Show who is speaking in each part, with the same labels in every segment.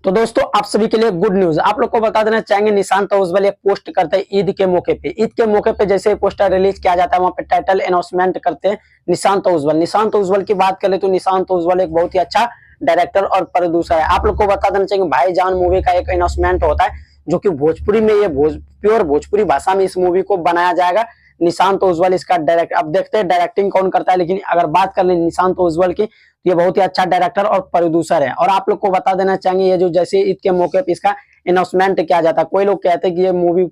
Speaker 1: तो दोस्तों आप सभी के लिए गुड न्यूज। आप लोग को बता देना चाहेंगे, निशांत उज्ज्वल एक पोस्ट करते हैं ईद के मौके पे। ईद के मौके पे जैसे पोस्टर रिलीज किया जाता है, वहां पे टाइटल अनाउंसमेंट करते हैं निशांत उज्ज्वल। निशांत उज्ज्वल की बात करें तो निशांत उज्ज्वल एक बहुत ही अच्छा डायरेक्टर और प्रोड्यूसर है। आप लोग को बता देना चाहिए भाईजान मूवी का एक अनाउंसमेंट होता है, जो कि भोजपुरी में ये प्योर भोजपुरी भाषा में इस मूवी को बनाया जाएगा। निशांत उज्ज्वल इसका डायरेक्ट, अब देखते हैं डायरेक्टिंग कौन करता है, लेकिन अगर बात कर ले निशांत उज्ज्वल की, ये बहुत ही अच्छा डायरेक्टर और प्रोड्यूसर है। और आप लोग को बता देना चाहेंगे, ये जो जैसे ईद के मौके पे इसका अनाउंसमेंट किया जाता है, कोई लोग कहते हैं कि ये मूवी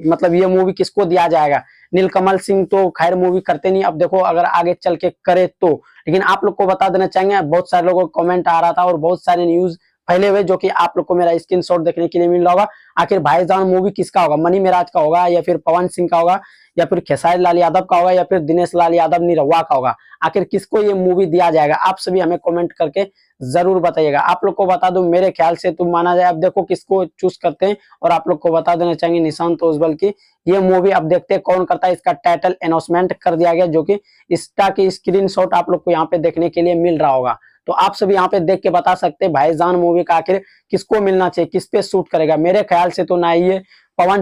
Speaker 1: मतलब ये मूवी किसको दिया जाएगा। नीलकमल सिंह तो खैर मूवी करते नहीं, अब देखो अगर आगे चल के करे तो। लेकिन आप लोग को बता देना चाहेंगे, बहुत सारे लोगों को कमेंट आ रहा था और बहुत सारे न्यूज फैले हुए, जो कि आप लोग को मेरा स्क्रीनशॉट देखने के लिए मिल रहा होगा। आखिर भाईजान मूवी किसका होगा, मनी मेराज का होगा या फिर पवन सिंह का होगा या फिर खेसारी लाल यादव का होगा या फिर दिनेश लाल यादव निरहुआ का होगा। आखिर किसको ये मूवी दिया जाएगा, आप सभी हमें कमेंट करके जरूर बताइएगा। आप लोग को बता दूं, मेरे ख्याल से तो माना जाए, अब देखो किसको चूज करते हैं। और आप लोग को बता देना चाहेंगे निशांत उज्ज्वल की ये मूवी, अब देखते हैं कौन करता है। इसका टाइटल अनाउंसमेंट कर दिया गया, जो कि इसका की स्क्रीनशॉट आप लोग को यहाँ पे देखने के लिए मिल रहा होगा। तो आप सभी यहाँ पे देख के बता सकते हैं भाईजान मूवी का आखिर किसको मिलना चाहिए, किस पे शूट करेगा। मेरे ख्याल से तो ना ये पवन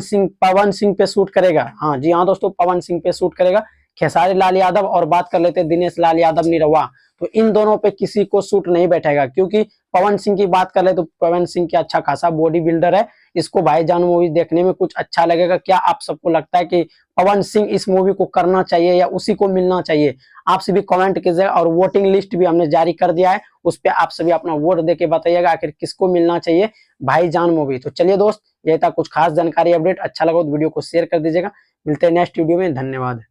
Speaker 1: सिंह पे शूट करेगा। हाँ जी हाँ दोस्तों, पवन सिंह पे शूट करेगा, खेसारी लाल यादव और बात कर लेते हैं दिनेश लाल यादव निरहुआ। तो इन दोनों पे किसी को शूट नहीं बैठेगा, क्योंकि पवन सिंह की बात कर ले तो पवन सिंह की अच्छा खासा बॉडी बिल्डर है। इसको भाईजान मूवी देखने में कुछ अच्छा लगेगा। क्या आप सबको लगता है कि पवन सिंह इस मूवी को करना चाहिए या उसी को मिलना चाहिए? आप सभी कमेंट कीजिएगा। और वोटिंग लिस्ट भी हमने जारी कर दिया है, उस पर आप सभी अपना वोट देके बताइएगा आखिर किसको मिलना चाहिए भाईजान मूवी। तो चलिए दोस्त, ये था कुछ खास जानकारी अपडेट। अच्छा लगा तो वीडियो को शेयर कर दीजिएगा। मिलते हैं नेक्स्ट वीडियो में, धन्यवाद।